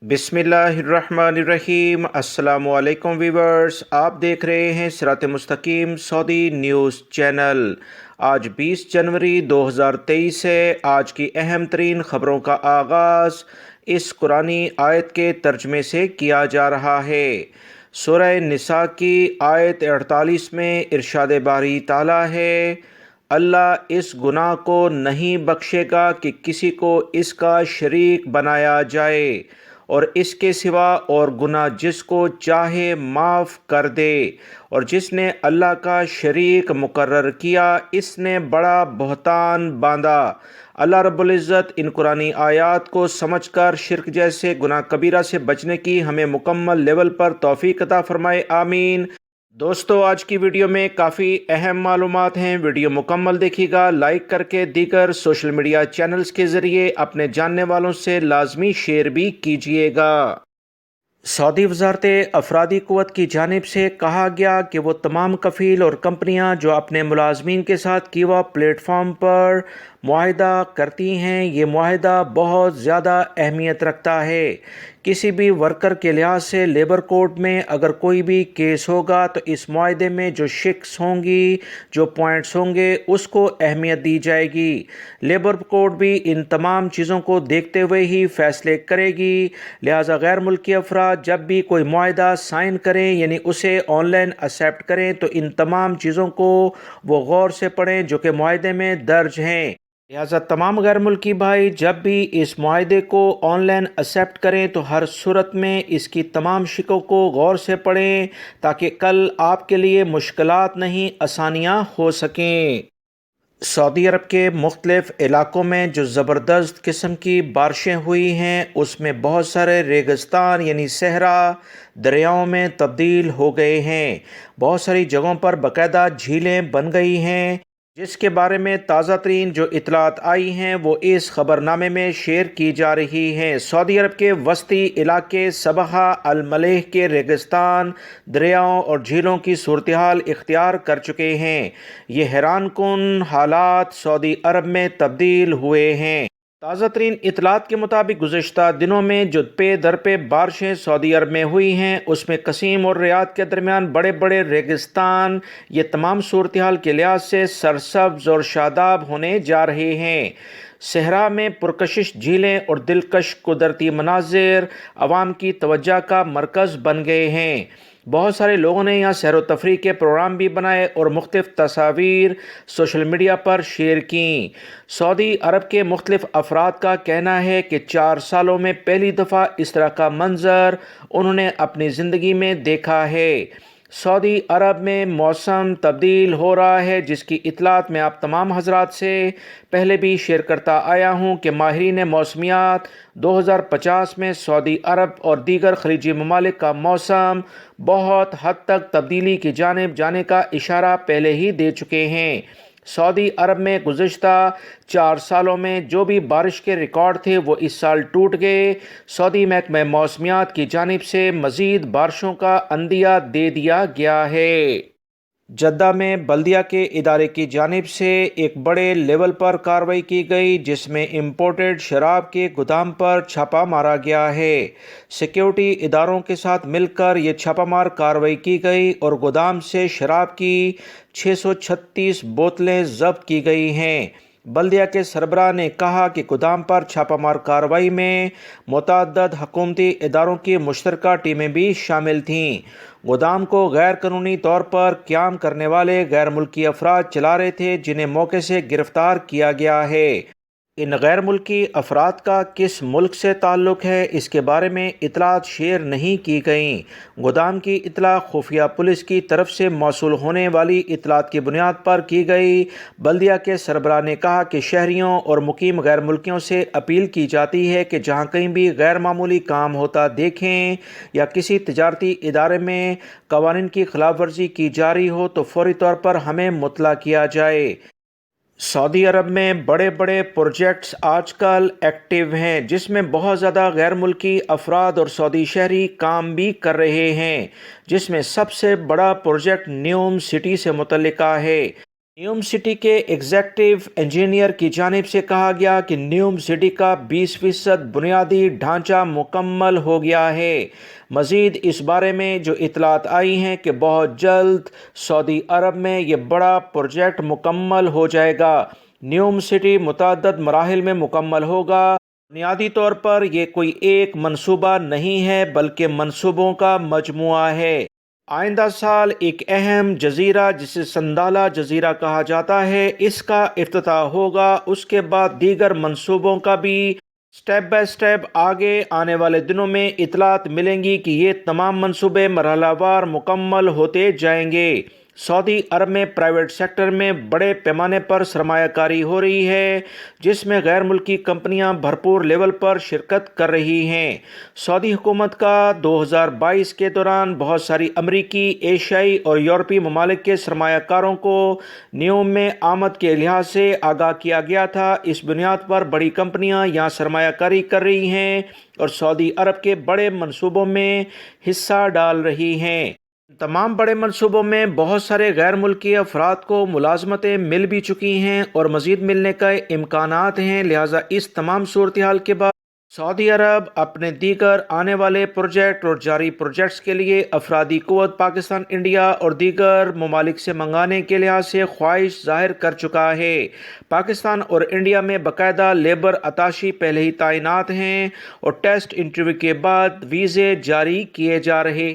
बिस्मिल्लाहिर्रहमानिर्रहीम। अस्सलाम वालेकुम वीवर्स, आप देख रहे हैं सिरात मुस्तकीम सऊदी न्यूज़ चैनल। आज 20 जनवरी 2023 है। आज की अहम तरीन ख़बरों का आगाज़ इस कुरानी आयत के तर्जमे से किया जा रहा है। सूरह निसा की आयत 48 में इरशाद बारी ताला है, अल्लाह इस गुनाह को नहीं बख्शेगा कि किसी को इसका शरीक बनाया जाए और इसके सिवा और गुनाह जिसको चाहे माफ़ कर दे, और जिसने अल्लाह का शरीक मुकर्रर किया इसने बड़ा बहतान बांधा। अल्लाह रब्बुल इज़्ज़त इन कुरानी आयात को समझकर शिर्क जैसे गुनाह कबीरा से बचने की हमें मुकम्मल लेवल पर तौफीक अता फरमाए, आमीन। दोस्तों, आज की वीडियो में काफ़ी अहम मालूमात हैं। वीडियो मुकम्मल देखिएगा, लाइक करके दीगर सोशल मीडिया चैनल्स के ज़रिए अपने जानने वालों से लाजमी शेयर भी कीजिएगा। सऊदी वजारत अफरादी क़ुव्वत की जानिब से कहा गया कि वो तमाम कफ़ील और कंपनियां जो अपने मुलाजमीन के साथ कीवा प्लेटफॉर्म पर मुआहिदा करती हैं, ये मुआहिदा बहुत ज़्यादा अहमियत रखता है। किसी भी वर्कर के लिहाज से लेबर कोड में अगर कोई भी केस होगा तो इस मुआहिदे में जो शिक्स होंगी, जो पॉइंट्स होंगे, उसको अहमियत दी जाएगी। लेबर कोड भी इन तमाम चीज़ों को देखते हुए ही फ़ैसले करेगी। लिहाजा गैर मुल्की अफराद जब भी कोई मुआहिदा साइन करें, यानी उसे ऑनलाइन एक्सेप्ट करें, तो इन तमाम चीज़ों को वो गौर से पढ़ें जो कि मुआहिदे में दर्ज हैं। लिहाजा तमाम गैर मुल्की भाई जब भी इस मुआहिदे को ऑनलाइन एक्सेप्ट करें तो हर सूरत में इसकी तमाम शिकों को गौर से पढ़ें, ताकि कल आपके लिए मुश्किलात नहीं आसानियाँ हो सकें। सऊदी अरब के मुख्तलिफ़ इलाक़ों में जो ज़बरदस्त किस्म की बारिशें हुई हैं, उसमें बहुत सारे रेगिस्तान यानी सहरा दरियाओं में तब्दील हो गए हैं। बहुत सारी जगहों पर बाकायदा झीलें बन गई हैं, जिसके बारे में ताज़ा तरीन जो इतलात आई हैं वो इस ख़बरनामे में शेयर की जा रही हैं। सऊदी अरब के वस्ती इलाके सबहा अल मलेह के रेगिस्तान दरियाओं और झीलों की सूरत हाल इख्तियार कर चुके हैं। ये हैरान कुन हालात सऊदी अरब में तब्दील हुए हैं। ताज़ा तरीन इतलात के मुताबिक गुज़श्ता दिनों में जो पे दर पे बारिशें सऊदी अरब में हुई हैं, उसमें कसीम और रियाद के दरमियान बड़े बड़े रेगिस्तान ये तमाम सूरत हाल के लिहाज से सरसब्ज और शादाब होने जा रहे हैं। सहरा में पुरकशिश झीलें और दिलकश कुदरती मनाजिर अवाम की तवज्जो का मरकज़ बन गए हैं। बहुत सारे लोगों ने यहाँ सैर व तफरीह के प्रोग्राम भी बनाए और मुख्तलिफ़ तस्वीर सोशल मीडिया पर शेयर की। सऊदी अरब के मुख्तलिफ़ अफराद का कहना है कि 4 सालों में पहली दफ़ा इस तरह का मंजर उन्होंने अपनी ज़िंदगी में देखा है। सऊदी अरब में मौसम तब्दील हो रहा है, जिसकी इतलात मैं आप तमाम हजरात से पहले भी शेयर करता आया हूँ कि माहिरीन मौसमियात 2050 में सऊदी अरब और दीगर खलीजी ममालिक का मौसम बहुत हद तक तब्दीली की जानिब जाने का इशारा पहले ही दे चुके हैं। सऊदी अरब में गुज़श्ता 4 सालों में जो भी बारिश के रिकॉर्ड थे वो इस साल टूट गए। सऊदी महकमा मौसमियात की जानिब से मज़ीद बारिशों का अंदिया दे दिया गया है। जद्दा में बल्दिया के इदारे की जानिब से एक बड़े लेवल पर कार्रवाई की गई, जिसमें इम्पोर्टेड शराब के गोदाम पर छापा मारा गया है। सिक्योरिटी इदारों के साथ मिलकर ये छापामार कार्रवाई की गई और गोदाम से शराब की 636 बोतलें जब्त की गई हैं। बल्दिया के सरबराह ने कहा कि गोदाम पर छापामार कार्रवाई में मुतअद्दिद हुकूमती इदारों की मुश्तरका टीमें भी शामिल थीं। गोदाम को गैर कानूनी तौर पर क़याम करने वाले गैर मुल्की अफराद चला रहे थे, जिन्हें मौके से गिरफ्तार किया गया है। इन गैर मुल्की अफराद का किस मुल्क से ताल्लुक़ है, इसके बारे में इतलात शेयर नहीं की गईं। गोदाम की इतला खुफिया पुलिस की तरफ से मौसूल होने वाली इतलात की बुनियाद पर की गई। बल्दिया के सरबराह ने कहा कि शहरियों और मुकीम गैर मुल्कियों से अपील की जाती है कि जहाँ कहीं भी गैर मामूली काम होता देखें या किसी तजारती इदारे में कवानीन की खिलाफ वर्जी की जा रही हो तो फौरी तौर पर हमें मुतला किया जाए। सऊदी अरब में बड़े बड़े प्रोजेक्ट्स आजकल एक्टिव हैं, जिसमें बहुत ज़्यादा गैर मुल्की अफराद और सऊदी शहरी काम भी कर रहे हैं, जिसमें सबसे बड़ा प्रोजेक्ट न्यूम सिटी से मुतल्लिका है। न्यूम सिटी के एग्जेक्टिव इंजीनियर की जानिब से कहा गया कि न्यूम सिटी का 20% बुनियादी ढांचा मुकम्मल हो गया है। मज़ीद इस बारे में जो इतलात आई हैं कि बहुत जल्द सऊदी अरब में ये बड़ा प्रोजेक्ट मुकम्मल हो जाएगा। न्यूम सिटी मुतअद्दिद मराहिल में मुकम्मल होगा। बुनियादी तौर पर यह कोई एक मंसूबा नहीं है बल्कि मंसूबों का मजमुआ है। आइंदा साल एक अहम जजीरा जिसे संदाला जजीरा कहा जाता है इसका इफ्तिताह होगा। उसके बाद दीगर मंसूबों का भी स्टेप बाय स्टेप आगे आने वाले दिनों में इतलात मिलेंगी कि ये तमाम मंसूबे मरहलावार मुकम्मल होते जाएंगे। सऊदी अरब में प्राइवेट सेक्टर में बड़े पैमाने पर सरमायाकारी हो रही है जिसमें गैर मुल्की कंपनियां भरपूर लेवल पर शिरकत कर रही हैं। सऊदी हुकूमत का 2022 के दौरान बहुत सारी अमरीकी, एशियाई और यूरोपीय ममालिक के सरमायाकारों को न्यूम में आमद के लिहाज से आगाह किया गया था। इस बुनियाद पर बड़ी कंपनियां यहाँ सरमायाकारी कर रही हैं और सऊदी अरब के बड़े मंसूबों में हिस्सा डाल रही हैं। तमाम बड़े मंसूबों में बहुत सारे गैर मुल्की अफराद को मुलाजमतें मिल भी चुकी हैं और मज़ीद मिलने का इम्कानात हैं। लिहाजा इस तमाम सूरत हाल के बाद सऊदी अरब अपने दीगर आने वाले प्रोजेक्ट और जारी प्रोजेक्ट्स के लिए अफरादी क़ुव्वत पाकिस्तान, इंडिया और दीगर ममालिक से मंगाने के लिहाज से ख्वाहिश जाहिर कर चुका है। पाकिस्तान और इंडिया में बाकायदा लेबर अताशी पहले ही तैनात हैं और टेस्ट इंटरव्यू के बाद वीज़े जारी किए जा रहे